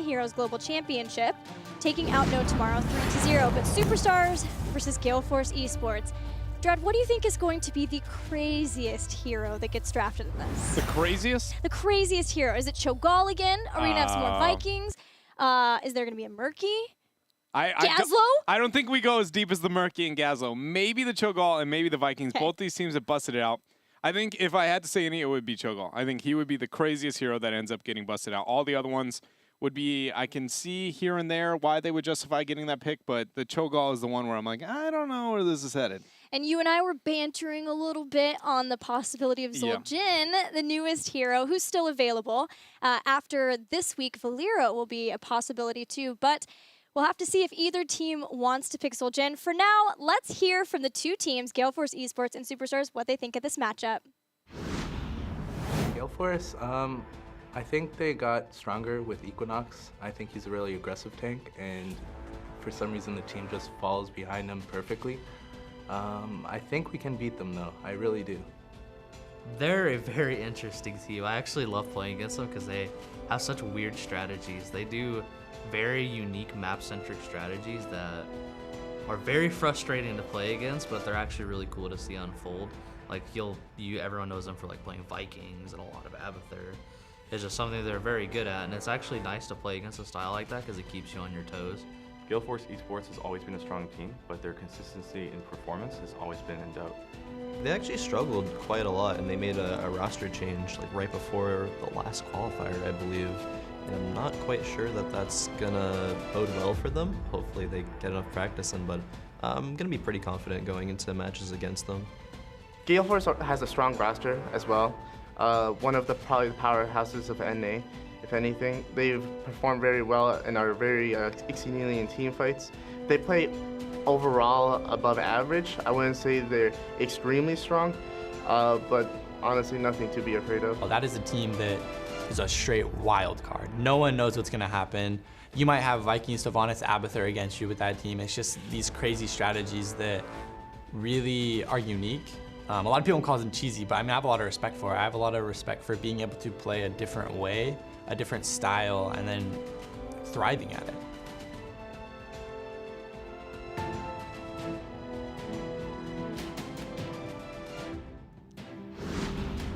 Heroes Global Championship, taking out No Tomorrow 3-0. But Superstars versus Gale Force Esports. Dread, what do you think is going to be the craziest hero that gets drafted in this? The craziest? The craziest hero. Is it Cho'Gall again? Are we going to have some more Vikings? Is there going to be a Murky? Gazlo? I don't think we go as deep as the Murky and Gazlo. Maybe the Cho'Gall and maybe the Vikings. Okay. Both these teams have busted it out. I think if I had to say any, it would be Cho'Gall. I think he would be the craziest hero that ends up getting busted out. All the other ones would be, I can see here and there why they would justify getting that pick, but the Cho'Gall is the one where I'm like, I don't know where this is headed. And you and I were bantering a little bit on the possibility of Zul'jin, the newest hero, who's still available. After this week, Valera will be a possibility too, but we'll have to see if either team wants to pick Zul'jin. For now, let's hear from the two teams, Gale Force Esports and Superstars, what they think of this matchup. Gale Force, I think they got stronger with Equinox. I think he's a really aggressive tank, and for some reason the team just falls behind him perfectly. I think we can beat them though, I really do. They're a very interesting team. I actually love playing against them because they have such weird strategies. They do very unique map-centric strategies that are very frustrating to play against, but they're actually really cool to see unfold. Like everyone knows them for like playing Vikings and a lot of Abathur. It's just something they're very good at, and it's actually nice to play against a style like that because it keeps you on your toes. Gale Force Esports has always been a strong team, but their consistency in performance has always been in doubt. They actually struggled quite a lot, and they made a roster change like right before the last qualifier, I believe. And I'm not quite sure that that's gonna bode well for them. Hopefully they get enough practice in, but I'm gonna be pretty confident going into matches against them. Gale Force has a strong roster as well. One of probably the powerhouses of NA. If anything, they've performed very well and are very exceedingly in team fights. They play overall above average. I wouldn't say they're extremely strong, but honestly nothing to be afraid of. Well, that is a team that is a straight wild card. No one knows what's gonna happen. You might have Vikings, Sylvanas, Abathur against you with that team. It's just these crazy strategies that really are unique. A lot of people call them cheesy, but I mean, I have a lot of respect for it. I have a lot of respect for being able to play a different way, a different style, and then thriving at it.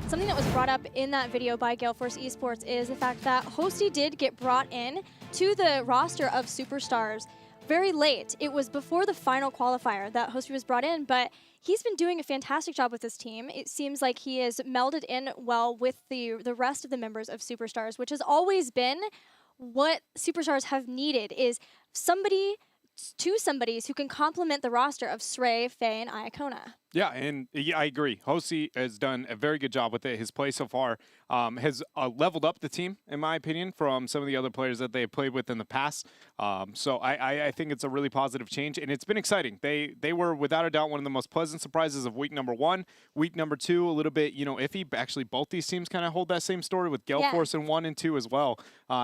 Something that was brought up in that video by Gale Force Esports is the fact that Hosty did get brought in to the roster of Superstars very late. It was before the final qualifier that Hosty was brought in, but he's been doing a fantastic job with this team. It seems like he is melded in well with the rest of the members of Superstars, which has always been what Superstars have needed, is two somebodies who can complement the roster of Srey, Faye, and Iacona. Yeah, and I agree. Hosty has done a very good job with it. His play so far has leveled up the team, in my opinion, from some of the other players that they've played with in the past. So I think it's a really positive change, and it's been exciting. They were, without a doubt, one of the most pleasant surprises of week number 1. Week number 2, a little bit, iffy. Actually, both these teams kind of hold that same story with Gale Force in 1 and 2 as well.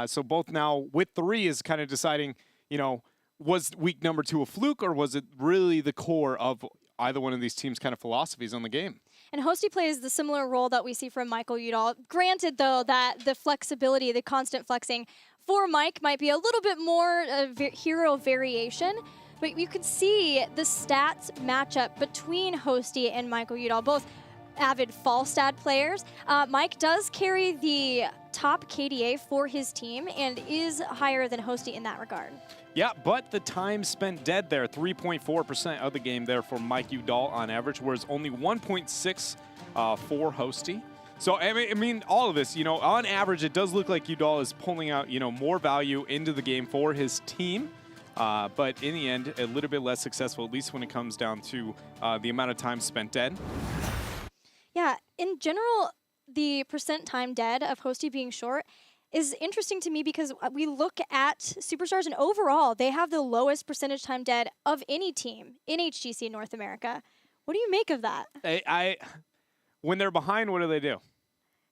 So both now, with 3, is kind of deciding, was week number 2 a fluke, or was it really the core of either one of these teams' kind of philosophies on the game? And Hosty plays the similar role that we see from Michael Udall. Granted, though, that the flexibility, the constant flexing for Mike might be a little bit more hero variation, but you can see the stats matchup between Hosty and Michael Udall, both avid Falstad players. Mike does carry the top KDA for his team and is higher than Hosty in that regard. Yeah, but the time spent dead there, 3.4% of the game there for Mike Udall on average, whereas only 1.6 for Hosty. So, I mean, all of this, on average, it does look like Udall is pulling out, more value into the game for his team. But in the end, a little bit less successful, at least when it comes down to the amount of time spent dead. Yeah, in general, the percent time dead of Hosty being short is interesting to me because we look at Superstars and overall, they have the lowest percentage time dead of any team in HGC North America. What do you make of that? When they're behind, what do?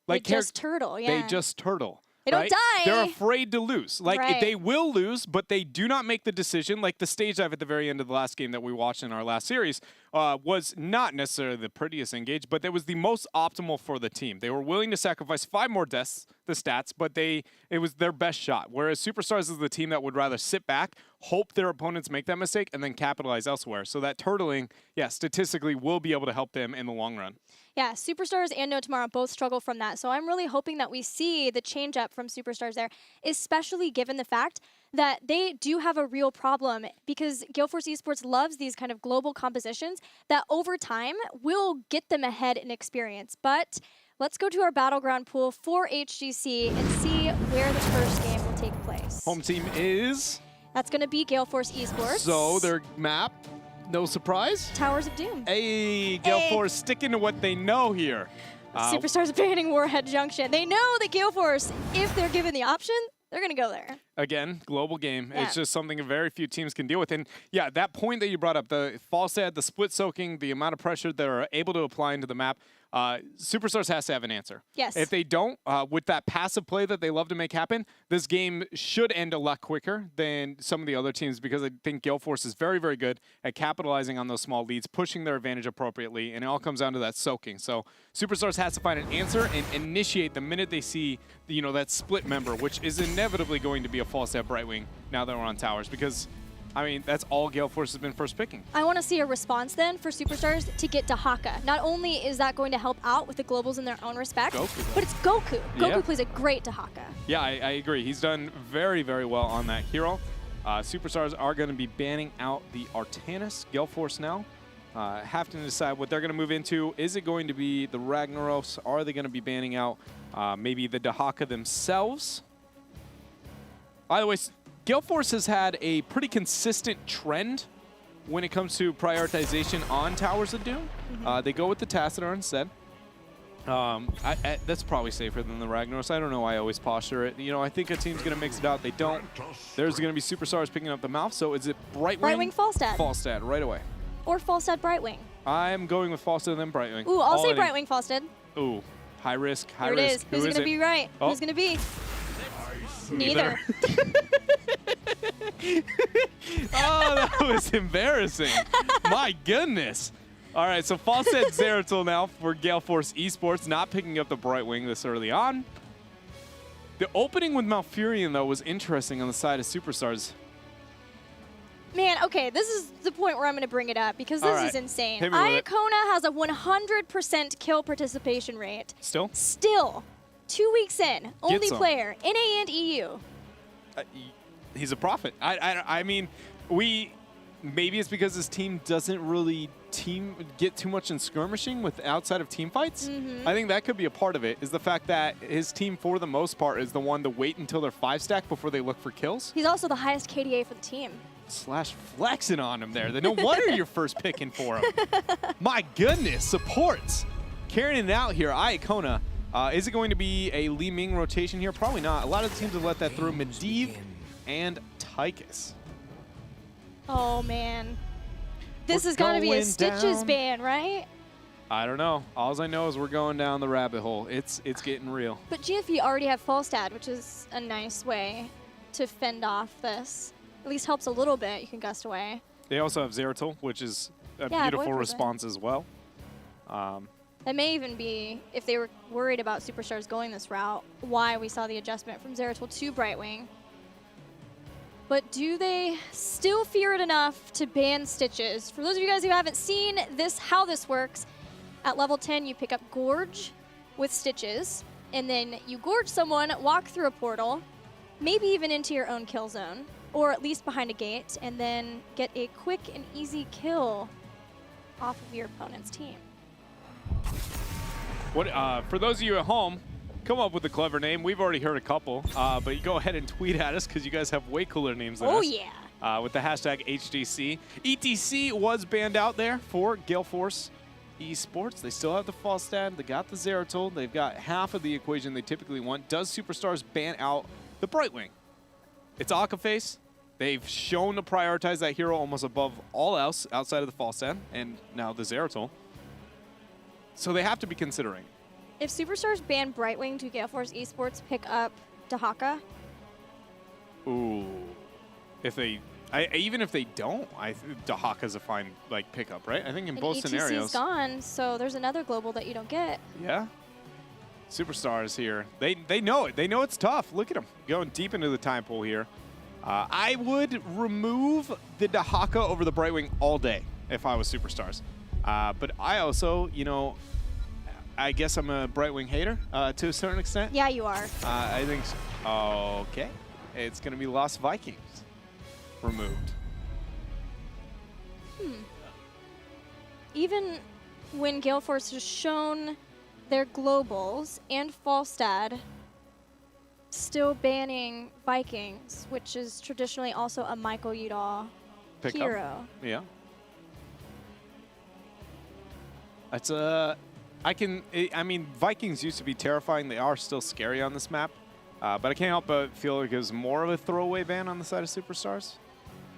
Like they just turtle, yeah. They just turtle. They don't right? die. They're afraid to lose. Like, Right. they will lose, but they do not make the decision. Like, the stage dive at the very end of the last game that we watched in our last series was not necessarily the prettiest engage, but it was the most optimal for the team. They were willing to sacrifice 5 more deaths, the stats, but it was their best shot. Whereas Superstars is the team that would rather sit back, hope their opponents make that mistake, and then capitalize elsewhere. So that turtling, yeah, statistically will be able to help them in the long run. Yeah, Superstars and No Tomorrow both struggle from that. So I'm really hoping that we see the change up from Superstars there, especially given the fact that they do have a real problem, because Gale Force Esports loves these kind of global compositions that over time will get them ahead in experience. But let's go to our battleground pool for HGC and see where the first game will take place. Home team is... That's going to be Gale Force Esports. So their map, no surprise. Towers of Doom. Hey, Gale Hey. Force sticking to what they know here. Superstars banning Warhead Junction. They know that Gale Force, if they're given the option, they're going to go there. Again, global game. Yeah. It's just something very few teams can deal with. And yeah, that point that you brought up, the false ad, the split soaking, the amount of pressure they're able to apply into the map, Superstars has to have an answer. Yes. If they don't, with that passive play that they love to make happen, this game should end a lot quicker than some of the other teams, because I think Gale Force is very, very good at capitalizing on those small leads, pushing their advantage appropriately, and it all comes down to that soaking. So Superstars has to find an answer and initiate the minute they see, you know, that split member, which is inevitably going to be a false at Brightwing now that we're on towers, because I mean, that's all Gale Force has been first picking. I want to see a response then for Superstars to get Dahaka. Not only is that going to help out with the globals in their own respect, Goku. but it's Goku. Yeah. Goku plays a great Dahaka. Yeah, I agree. He's done very, very well on that hero. Superstars are going to be banning out the Artanis. Gale Force now have to decide what they're going to move into. Is it going to be the Ragnaros? Are they going to be banning out maybe the Dahaka themselves? By the way, Gale Force has had a pretty consistent trend when it comes to prioritization on Towers of Doom. They go with the Tassadar instead. That's probably safer than the Ragnaros. I don't know why I always posture it. You know, I think a team's going to mix it out. They don't. There's going to be Superstars picking up the mouth. So is it Brightwing? Brightwing Falstad. Falstad, right away. Or Falstad Brightwing. I'm going with Falstad and then Brightwing. Ooh, I'll All say in. Brightwing Falstad. Ooh, high risk, high Here risk. it is. Who's going to be right? Oh. Who's going to be? Neither. Oh, that was embarrassing. My goodness. All right, so Falstad Zeratul now for Gale Force Esports, not picking up the Brightwing this early on. The opening with Malfurion, though, was interesting on the side of Superstars. Man, okay, this is the point where I'm going to bring it up because this All right. is insane. Hit me with it. Iacona has a 100% kill participation rate. Still? Still, 2 weeks in, only some. player, NA and EU. He's a prophet. I mean, maybe it's because his team doesn't really get too much in skirmishing with outside of team fights. I think that could be a part of it, is the fact that his team, for the most part, is the one to wait until they're 5-stack before they look for kills. He's also the highest KDA for the team. Slash flexing on him there. No wonder you're first picking for him. My goodness, supports. Carrying it out here, Iacona. Is it going to be a Li Ming rotation here? Probably not. A lot of the teams have let that through. Medivh and Tychus. Oh, man. This We're has got to be a going Stitches down. ban, right? I don't know. All I know is we're going down the rabbit hole. It's getting real. But GFE already have Falstad, which is a nice way to fend off this. At least helps a little bit. You can gust away. They also have Zeratul, which is a Yeah, beautiful Void response as well. That may even be, if they were worried about Superstars going this route, why we saw the adjustment from Zeratul to Brightwing. But do they still fear it enough to ban Stitches? For those of you guys who haven't seen this, how this works, at level 10 you pick up Gorge with Stitches, and then you gorge someone, walk through a portal, maybe even into your own kill zone, or at least behind a gate, and then get a quick and easy kill off of your opponent's team. For those of you at home, come up with a clever name. We've already heard a couple, but you go ahead and tweet at us because you guys have way cooler names than us. Oh, yeah. With the hashtag HGC. ETC was banned out there for Gale Force Esports. They still have the Falstad. They got the Zeratul. They've got half of the equation they typically want. Does Superstars ban out the Brightwing? It's Akaface. They've shown to prioritize that hero almost above all else outside of the Falstad and now the Zeratul. So they have to be considering. If Superstars ban Brightwing, do Gale Force Esports pick up Dahaka? Ooh. If they, even if they don't, Dahaka's a fine like pickup, right? I think in both ETC's scenarios. gone, so there's another global that you don't get. Yeah. Superstars here. They know it. They know it's tough. Look at them going deep into the time pool here. I would remove the Dahaka over the Brightwing all day if I was Superstars. But I also, you know, I guess I'm a Brightwing hater to a certain extent. Yeah, you are. I think so. Okay. It's going to be Lost Vikings removed. Even when Gale Force has shown their globals and Falstad still banning Vikings, which is traditionally also a Michael Udall Pick hero. Up. Yeah. That's I mean, Vikings used to be terrifying. They are still scary on this map. But I can't help but feel like it was more of a throwaway ban on the side of Superstars.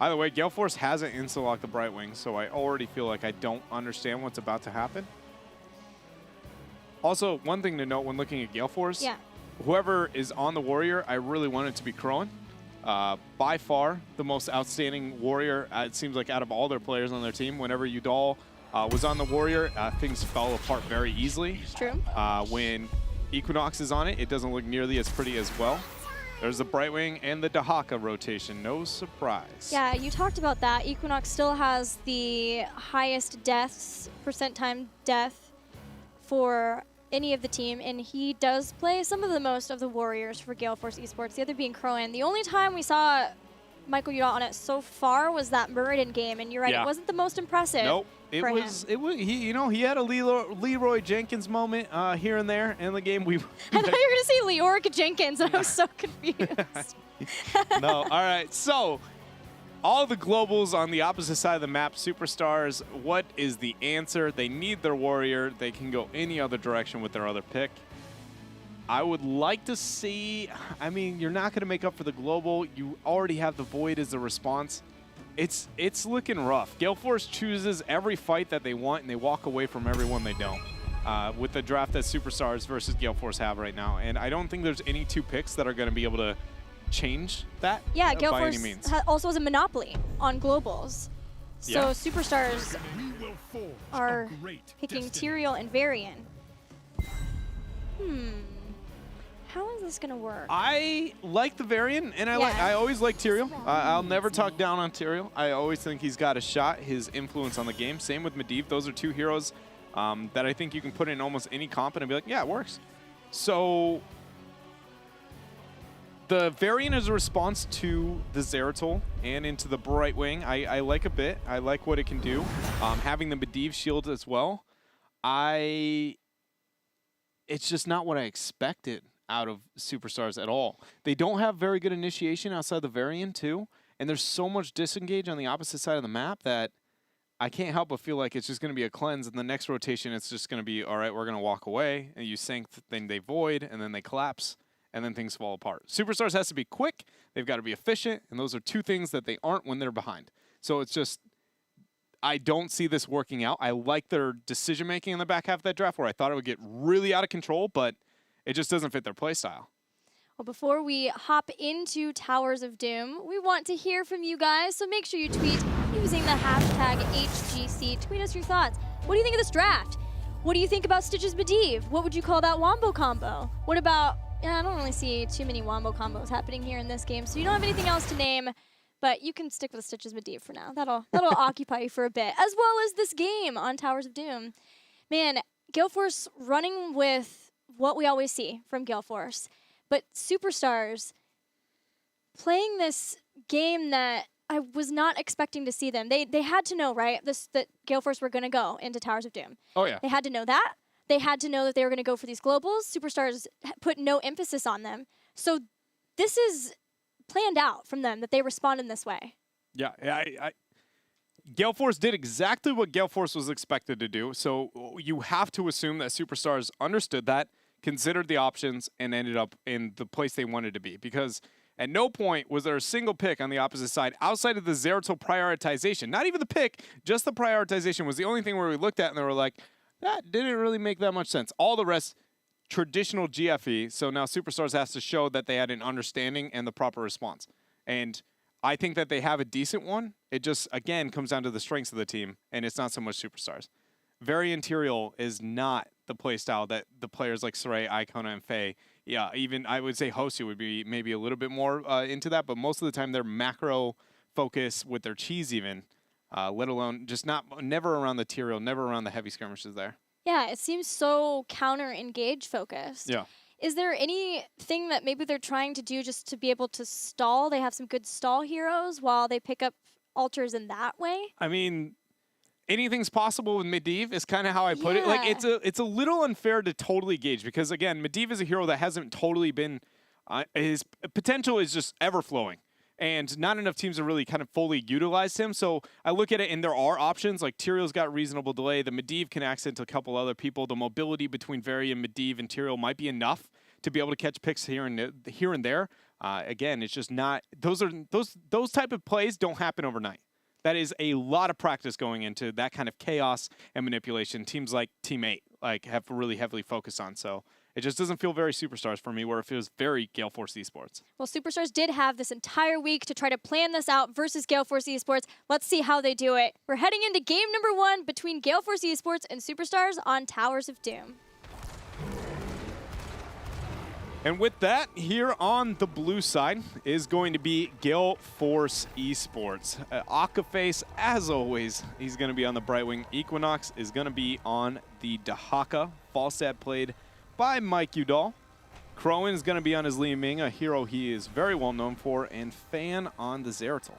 Either way, Gale Force hasn't insta-locked the Brightwing, so I already feel like I don't understand what's about to happen. Also, one thing to note when looking at Gale Force, whoever is on the Warrior, I really want it to be Crowan. By far, the most outstanding Warrior, it seems like, out of all their players on their team. Whenever Udall was on the Warrior, things fell apart very easily. It's true. When Equinox is on it, it doesn't look nearly as pretty as well. There's the Brightwing and the Dahaka rotation. No surprise. Yeah, you talked about that. Equinox still has the highest deaths, percent time death for any of the team, and he does play some of the most of the Warriors for Gale Force Esports, the other being Crowan. The only time we saw Michael Udall on it so far was that Meridian game, and you're right, it wasn't the most impressive. Nope. It was he had a Leroy Jenkins moment here and there in the game. I thought you were gonna say Leoric Jenkins, and I was so confused. No, all right. So all the globals on the opposite side of the map, Superstars, what is the answer? They need their Warrior. They can go any other direction with their other pick. I would like to see, I mean, you're not going to make up for the global. You already have the Void as a response. It's looking rough. Gale Force chooses every fight that they want, and they walk away from every one they don't. With the draft that Superstars versus Gale Force have right now. And I don't think there's any two picks that are going to be able to change that Gale by Force any means. also has a monopoly on globals. So Superstars are picking Tyrael and Varian. How is this going to work? I like the Varian, and I always like Tyrael. I'll never talk down on Tyrael. I always think he's got a shot, his influence on the game. Same with Medivh. Those are two heroes that I think you can put in almost any comp and be like, yeah, it works. So the Varian is a response to the Zeratul and into the Brightwing. I like a bit. I like what it can do. Having the Medivh shield as well. It's just not what I expected out of Superstars at all. They don't have very good initiation outside the Varian too, and there's so much disengage on the opposite side of the map that I can't help but feel like it's just going to be a cleanse, and the next rotation it's just going to be, all right, we're going to walk away, and you sync, then they void, and then they collapse, and then things fall apart. Superstars has to be quick, they've got to be efficient, and those are two things that they aren't when they're behind. So it's just, I don't see this working out. I like their decision-making in the back half of that draft where I thought it would get really out of control, but it just doesn't fit their playstyle. Well, before we hop into Towers of Doom, we want to hear from you guys, so make sure you tweet using the hashtag HGC. Tweet us your thoughts. What do you think of this draft? What do you think about Stitch's Medivh? What would you call that wombo combo? What about, I don't really see too many wombo combos happening here in this game, so you don't have anything else to name, but you can stick with Stitch's Medivh for now. That'll occupy you for a bit, as well as this game on Towers of Doom. Man, Gale Force running with what we always see from Gale Force, but Superstars playing this game that I was not expecting to see them. They had to know, right, that Gale Force were going to go into Towers of Doom. Oh, yeah. They had to know that. They had to know that they were going to go for these globals. Superstars put no emphasis on them. So this is planned out from them, that they respond in this way. Yeah, Gale Force did exactly what Gale Force was expected to do. So you have to assume that Superstars understood that, considered the options, and ended up in the place they wanted to be. Because at no point was there a single pick on the opposite side outside of the Zeratul prioritization. Not even the pick, just the prioritization was the only thing where we looked at and they were like, that didn't really make that much sense. All the rest traditional GFE, so now Superstars has to show that they had an understanding and the proper response. And I think that they have a decent one. It just, again, comes down to the strengths of the team, and it's not so much Superstars. Very Interior is not the play style that the players like Saray, Icona, and Faye, yeah, even I would say Hosty would be maybe a little bit more into that, but most of the time they're macro focus with their cheese even, let alone just never around the Tyrael, never around the heavy skirmishes there. Yeah, it seems so counter-engage focused. Yeah. Is there anything that maybe they're trying to do just to be able to stall? They have some good stall heroes while they pick up altars in that way? I mean, anything's possible with Medivh is kind of how I put it. Like, it's a little unfair to totally gauge because, again, Medivh is a hero that hasn't totally been his potential is just ever-flowing. And not enough teams have really kind of fully utilized him. So I look at it, and there are options. Like, Tyrael's got reasonable delay. The Medivh can accent a couple other people. The mobility between Vari and Medivh and Tyrael might be enough to be able to catch picks here and there. Again, it's just not – those type of plays don't happen overnight. That is a lot of practice going into that kind of chaos and manipulation. Teams like Team 8 have really heavily focused on. So it just doesn't feel very Superstars for me, where it feels very Gale Force Esports. Well, Superstars did have this entire week to try to plan this out versus Gale Force Esports. Let's see how they do it. We're heading into game number 1 between Gale Force Esports and Superstars on Towers of Doom. And with that, here on the blue side is going to be Gale Force Esports. Akaface, as always, he's going to be on the Brightwing. Equinox is going to be on the Dahaka. Falstad played by Mike Udall. Crowan is going to be on his Li Ming, a hero he is very well known for, and Fan on the Zeratul.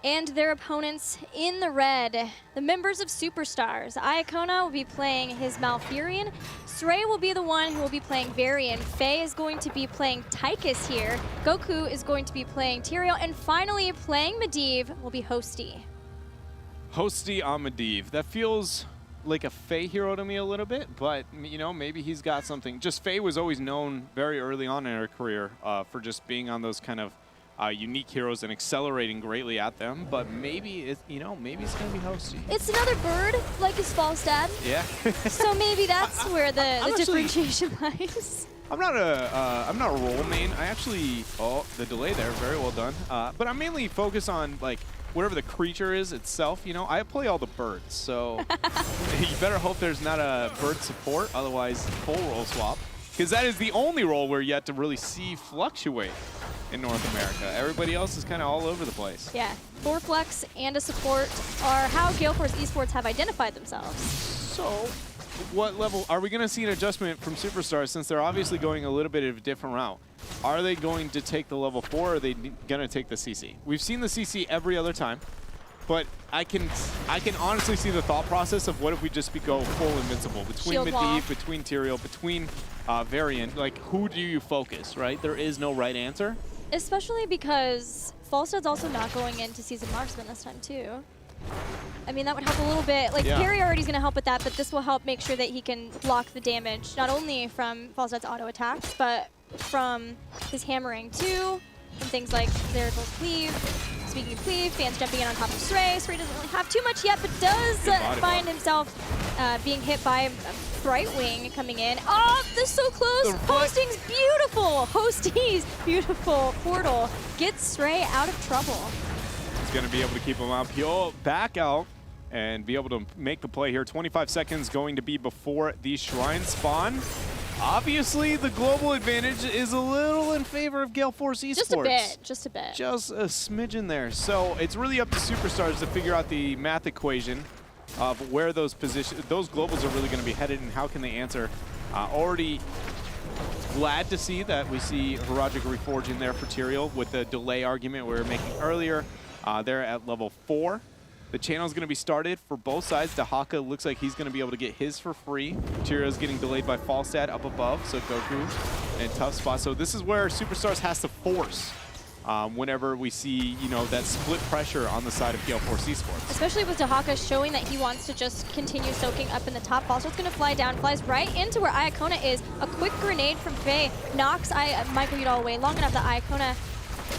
And their opponents in the red, the members of Superstars. Iacona will be playing his Malfurion. Saray will be the one who will be playing Varian. Faye is going to be playing Tychus here. Goku is going to be playing Tyrael. And finally, playing Medivh will be Hosty. Hosty on Medivh. That feels like a Faye hero to me a little bit, but, you know, maybe he's got something. Just Faye was always known very early on in her career for just being on those kind of unique heroes and accelerating greatly at them, but maybe it's, you know, maybe it's gonna be Hosty. It's another bird, like his Falstad. Yeah. So maybe that's where the differentiation lies. I'm not a role main. I actually, the delay there, very well done. But I'm mainly focused on like whatever the creature is itself. You know, I play all the birds, so you better hope there's not a bird support, otherwise full role swap, because that is the only role we're yet to really see fluctuate in North America. Everybody else is kind of all over the place. Yeah, 4 flex and a support are how Gale Force Esports have identified themselves. So, what level are we going to see an adjustment from Superstars, since they're obviously going a little bit of a different route? Are they going to take the level 4, or are they going to take the CC? We've seen the CC every other time, but I can honestly see the thought process of what if we just go full invincible between Medivh, between Tyrael, between Varian. Like, who do you focus, right? There is no right answer. Especially because Falstad's also not going into Season Marksman this time, too. I mean, that would help a little bit. Like, Parry already is going to help with that, but this will help make sure that he can block the damage, not only from Falstad's auto attacks, but from his hammering, too, and things like Zeratul Cleave. Speaking of Cleave, Fan's jumping in on top of Saray. Saray doesn't really have too much yet, but does find himself being hit by Brightwing coming in. Oh, they're so close. Hosting's beautiful. Hosty's beautiful portal gets Saray out of trouble. He's going to be able to keep him up. He'll back out and be able to make the play here. 25 seconds going to be before the Shrine spawn. Obviously, the global advantage is a little in favor of Gale Force Esports. Just a bit, just a bit. Just a smidgen there. So it's really up to Superstars to figure out the math equation of where those globals are really going to be headed and how can they answer. Already glad to see that we see Heroic Reforging there for Tyrael with the delay argument we were making earlier. They're at level 4. The channel is going to be started for both sides. Dahaka looks like he's going to be able to get his for free. Tyrael's getting delayed by Falstad up above, so Goku in a tough spot. So this is where Superstars has to force whenever we see, you know, that split pressure on the side of Gale Force Esports. Especially with Dahaka showing that he wants to just continue soaking up in the top. Falstad's going to fly down, flies right into where Iacona is. A quick grenade from Faye knocks Michael Udall away long enough that Iacona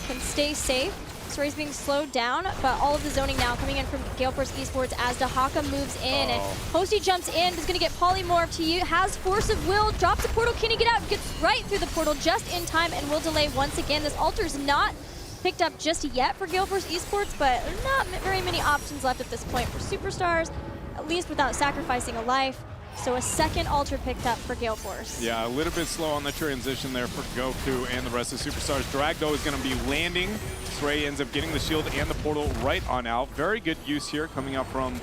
can stay safe. Saray's being slowed down, but all of the zoning now coming in from Gale Force Esports as Dahaka moves in. And Hosty jumps in, is going to get polymorphed. He has Force of Will, drops a portal. Can he get out? Gets right through the portal just in time and will delay once again. This altar's not picked up just yet for Gale Force Esports, but not very many options left at this point for Superstars, at least without sacrificing a life. So a second altar picked up for Gale Force. Yeah, a little bit slow on the transition there for Goku and the rest of Superstars. Drag, though, is going to be landing. Stray ends up getting the shield and the portal right on out. Very good use here coming up from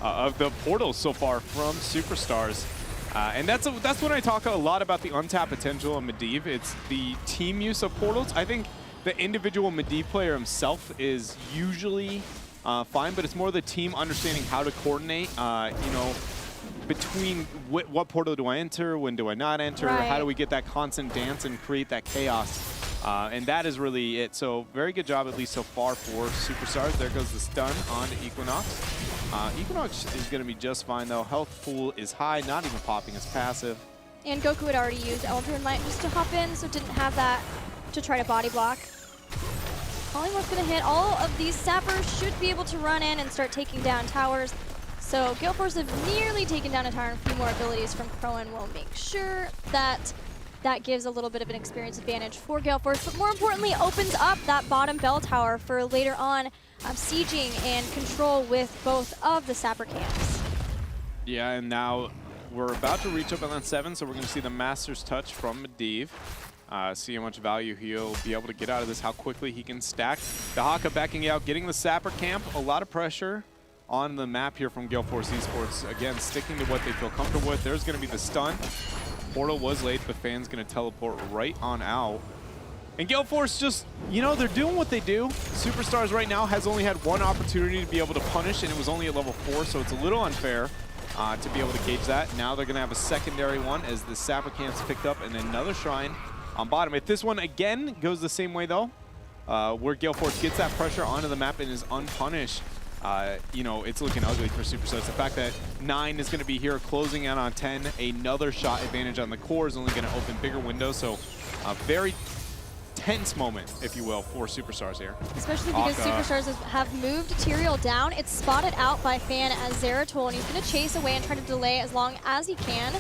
of the portals so far from Superstars. And that's when I talk a lot about the untapped potential of Medivh. It's the team use of portals. I think the individual Medivh player himself is usually fine, but it's more the team understanding how to coordinate, you know, between what portal do I enter, when do I not enter, right. How do we get that constant dance and create that chaos. And that is really it. So very good job, at least so far, for Superstars. There goes the stun on to Equinox. Equinox is going to be just fine, though. Health pool is high, not even popping his passive. And Goku had already used Eldraine Might just to hop in, so didn't have that to try to body block. Polymorph's going to hit. All of these sappers should be able to run in and start taking down towers. So Gale Force have nearly taken down a tower, and a few more abilities from Crowan will make sure that that gives a little bit of an experience advantage for Gale Force, but more importantly opens up that bottom bell tower for later on sieging and control with both of the sapper camps. Yeah, and now we're about to reach up on that 7, so we're going to see the Master's Touch from Medivh. See how much value he'll be able to get out of this, how quickly he can stack. Dahaka backing out, getting the sapper camp, a lot of pressure on the map here from Gale Force Esports. Again, sticking to what they feel comfortable with. There's going to be the stun. Portal was late, but Fan's going to teleport right on out. And Gale Force just, you know, they're doing what they do. Superstars right now has only had one opportunity to be able to punish, and it was only at level 4, so it's a little unfair to be able to gauge that. Now they're going to have a secondary one as the sapper camp's picked up, and then another shrine on bottom. If this one, again, goes the same way, though, where Gale Force gets that pressure onto the map and is unpunished, you know, it's looking ugly for Superstars. The fact that 9 is going to be here closing out on 10, another shot advantage on the core is only going to open bigger windows. So a very tense moment, if you will, for Superstars here. Especially because Superstars have moved Tyrael down. It's spotted out by Fan as Zeratol, and he's going to chase away and try to delay as long as he can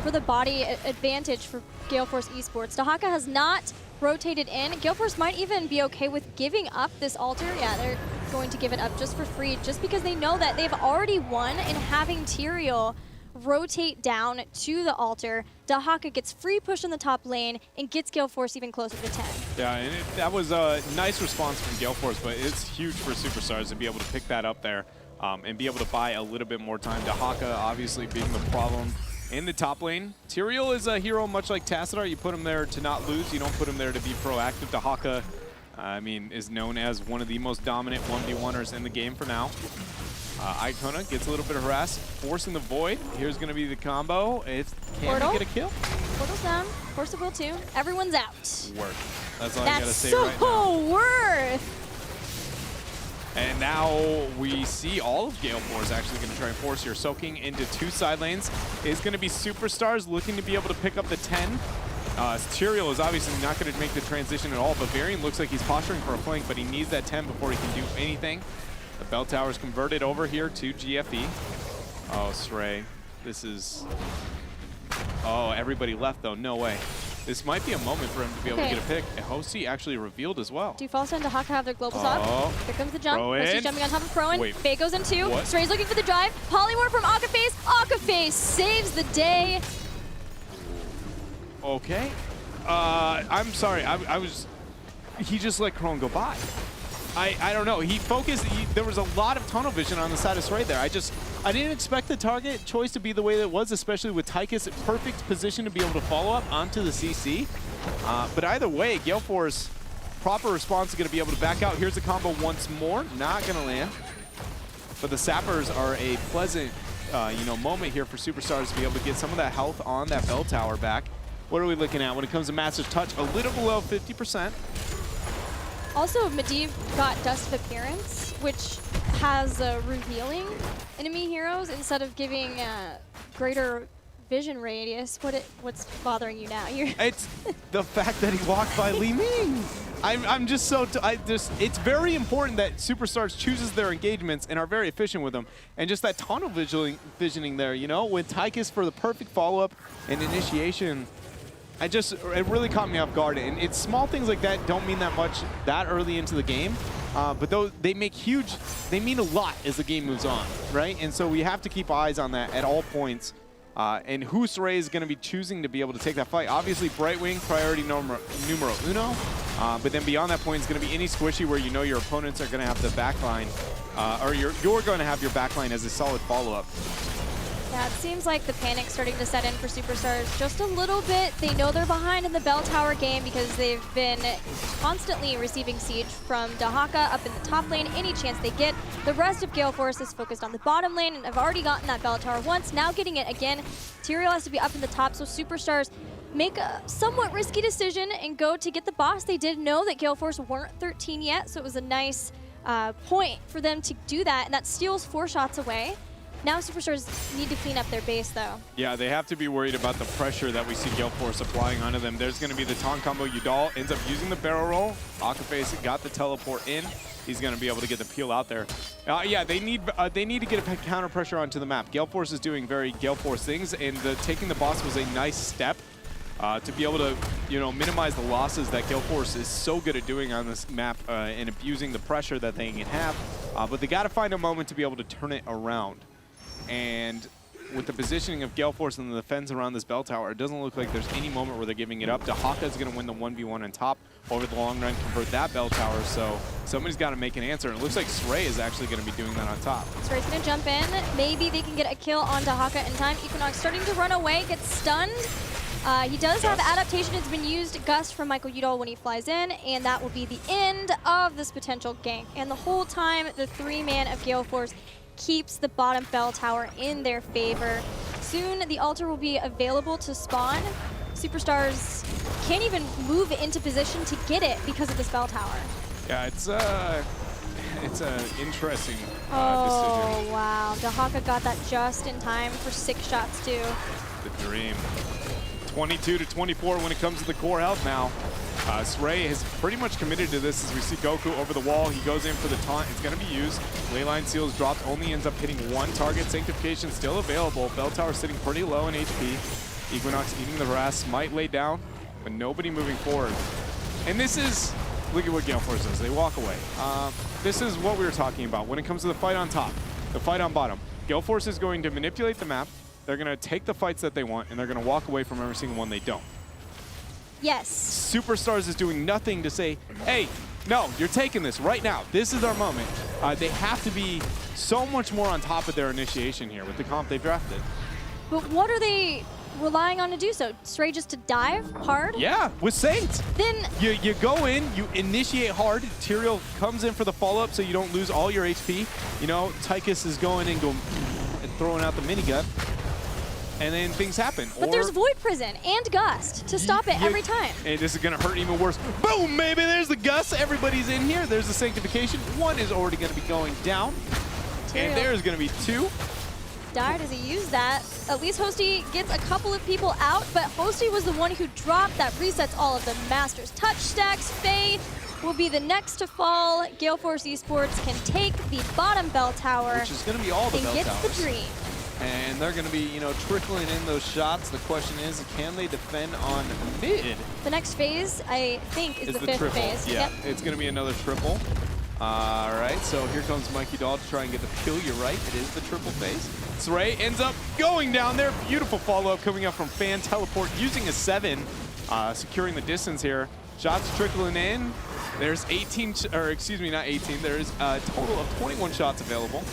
for the body advantage for Gale Force Esports. Dahaka has not rotated in. Gale Force might even be okay with giving up this altar. Yeah, they're going to give it up just for free, just because they know that they've already won, and having Tyrael rotate down to the altar, Dahaka gets free push in the top lane and gets Gale Force even closer to 10. Yeah, and that was a nice response from Gale Force, but it's huge for Superstars to be able to pick that up there and be able to buy a little bit more time. Dahaka obviously being the problem in the top lane. Tyrael is a hero much like Tassadar. You put him there to not lose. You don't put him there to be proactive. Dahaka, I mean, is known as one of the most dominant 1v1ers in the game for now. Icona gets a little bit harassed, forcing the Void. Here's going to be the combo. Can he get a kill? Portal's down. Force of Will 2. Everyone's out. Worth. That's all I got to say right now. That's so worth. And now we see all of Gale Force actually going to try and force here. Soaking into 2 side lanes is going to be Superstars looking to be able to pick up the 10. Tyrael is obviously not going to make the transition at all, but Varian looks like he's posturing for a flank, but he needs that 10 before he can do anything. The bell tower's converted over here to GFE. Oh, Sray. This is... Oh, everybody left, though. No way. This might be a moment for him to be able to get a pick. And Hosty actually revealed as well. Do False and Dahaka have their globals up? Here comes the jump. Hosty's jumping on top of Crowan. Faye goes in 2. Stray's looking for the drive. Polymorph from Akaface. Akaface saves the day. Okay. I'm sorry. He just let Crowan go by. I don't know. He focused. There was a lot of tunnel vision on the side of Stray there. I didn't expect the target choice to be the way that it was, especially with Tychus in perfect position to be able to follow up onto the CC. But either way, Gale Force, proper response is going to be able to back out. Here's the combo once more. Not going to land. But the Sappers are a pleasant you know, moment here for Superstars to be able to get some of that health on that bell tower back. What are we looking at when it comes to Master's Touch? A little below 50%. Also, Medivh got Dust of Appearance, which has revealing enemy heroes instead of giving greater vision radius. What's bothering you now? It's the fact that he walked by Li Ming. I'm just so it's very important that Superstars chooses their engagements and are very efficient with them, and just that tunnel visioning there, you know, with Tychus for the perfect follow-up and initiation. It really caught me off guard, and it's small things like that don't mean that much that early into the game, but they mean a lot as the game moves on, right? And so we have to keep eyes on that at all points. And who Sray is going to be choosing to be able to take that fight. Obviously, Brightwing, priority numero uno. But then beyond that point is going to be any squishy where you know your opponents are going to have the backline, or you're going to have your backline as a solid follow-up. Yeah, it seems like the panic's starting to set in for Superstars just a little bit. They know they're behind in the Bell Tower game because they've been constantly receiving siege from Dahaka up in the top lane any chance they get. The rest of Gale Force is focused on the bottom lane and have already gotten that Bell Tower once, now getting it again. Tyrael has to be up in the top, so Superstars make a somewhat risky decision and go to get the boss. They did know that Gale Force weren't 13 yet, so it was a nice point for them to do that, and that steals 4 shots away. Now Superstars need to clean up their base, though. Yeah, they have to be worried about the pressure that we see Gale Force applying onto them. There's going to be the taunt combo. Udal ends up using the barrel roll. Akaface got the teleport in. He's going to be able to get the peel out there. Yeah, they need to get a counter pressure onto the map. Gale Force is doing very Gale Force things, and taking the boss was a nice step to be able to, you know, minimize the losses that Gale Force is so good at doing on this map and abusing the pressure that they can have. But they got to find a moment to be able to turn it around. And with the positioning of Gale Force and the defense around this bell tower, it doesn't look like there's any moment where they're giving it up. Dahaka is going to win the 1v1 on top over the long run, convert that bell tower, so somebody's got to make an answer. And it looks like Sray is actually going to be doing that on top. Sray's going to jump in. Maybe they can get a kill on Dahaka in time. Equinox starting to run away, gets stunned. He does have adaptation. It's been used, Gust from Michael Udall when he flies in, and that will be the end of this potential gank. And the whole time, the 3-man of Gale Force keeps the bottom bell tower in their favor. Soon, the altar will be available to spawn. Superstars can't even move into position to get it because of this bell tower. Yeah, it's an interesting decision. Oh, wow. Dahaka got that just in time for 6 shots, too. The dream. 22-24 when it comes to the core health now. Sray has pretty much committed to this as we see Goku over the wall. He goes in for the taunt. It's going to be used. Leyline Seals dropped, only ends up hitting 1 target. Sanctification still available. Bell Tower sitting pretty low in HP. Equinox eating the rest. Might lay down, but nobody moving forward. And this is, look at what Gale Force does. They walk away. This is what we were talking about when it comes to the fight on top, the fight on bottom. Gale Force is going to manipulate the map. They're going to take the fights that they want, and they're going to walk away from every single one they don't. Yes. Superstars is doing nothing to say, hey, no, you're taking this right now. This is our moment. They have to be so much more on top of their initiation here with the comp they've drafted. But what are they relying on to do so? Stray just to dive hard? Yeah, with Saints. Then you go in, you initiate hard. Tyrael comes in for the follow-up so you don't lose all your HP. You know, Tychus is going and throwing out the minigun. And then things happen. But there's Void Prison and Gust to stop it every time. And this is going to hurt even worse. Boom, baby, there's the Gust. Everybody's in here. There's the Sanctification. 1 is already going to be going down. And there's going to be 2. Died as he used that. At least Hosty gets a couple of people out, but Hosty was the one who dropped that resets all of the Masters touch stacks. Faye will be the next to fall. Gale Force Esports can take the bottom bell tower. Which is going to be all the bell towers. And gets the dream. And they're going to be, you know, trickling in those shots. The question is, can they defend on mid? The next phase, I think, is the 5th triple. phase. Yeah, yep. It's going to be another triple. All right, so here comes Mikey Doll to try and get the kill. You're right, it is the triple phase. Sray ends up going down there. Beautiful follow-up coming up from Fan Teleport using a 7, securing the distance here. Shots trickling in. There's 18, or excuse me, not 18. There's a total of 21 shots available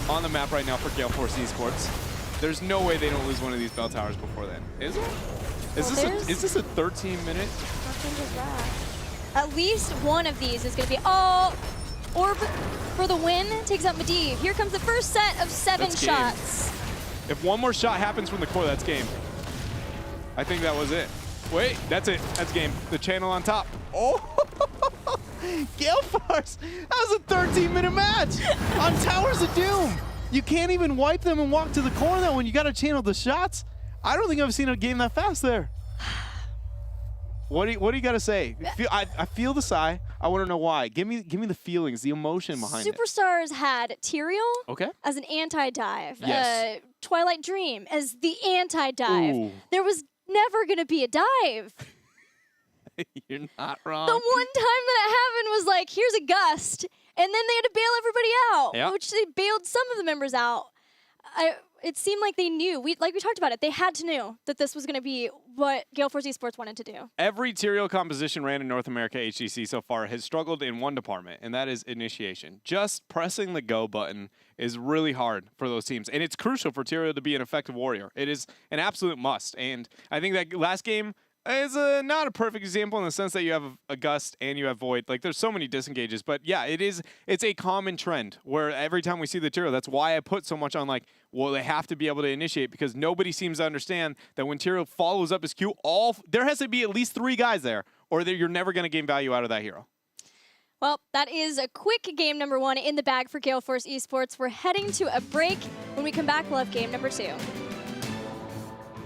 on the map right now for Gale Force Esports. There's no way they don't lose one of these bell towers before then. Is there? Is this a 13-minute? At least one of these is going to be, oh, Orb for the win takes out Medivh. Here comes the first set of 7 shots. If one more shot happens from the core, that's game. I think that was it. Wait, that's it. That's game. The channel on top. Oh, Gale Force. That was a 13-minute match on Towers of Doom. You can't even wipe them and walk to the core though when you got to channel the shots. I don't think I've seen a game that fast there. What do you got to say? I feel the sigh. I want to know why. Give me the feelings, the emotion behind it. Superstars had Tyrael Okay. as an anti-dive. Yes. Twilight Dream as the anti-dive. Ooh. There was never going to be a dive. You're not wrong. The one time that it happened was like, here's a gust. And then they had to bail everybody out, Yeah. which they bailed some of the members out. It seemed like they knew. We talked about it. They had to know that this was going to be what Gale Force Esports wanted to do. Every Tyrael composition ran in North America HGC so far has struggled in one department, and that is initiation. Just pressing the go button is really hard for those teams, and it's crucial for Tyrael to be an effective warrior. It is an absolute must, and I think that last game is not a perfect example in the sense that you have a Gust and you have Void. Like, there's so many disengages, but yeah, it's a common trend where every time we see the Tyrael, that's why I put so much on, like, well, they have to be able to initiate, because nobody seems to understand that when Tyrael follows up his Q, there has to be at least 3 guys there, or you're never going to gain value out of that hero. Well, that is a quick game number 1 in the bag for Gale Force Esports. We're heading to a break. When we come back, we'll have game number 2.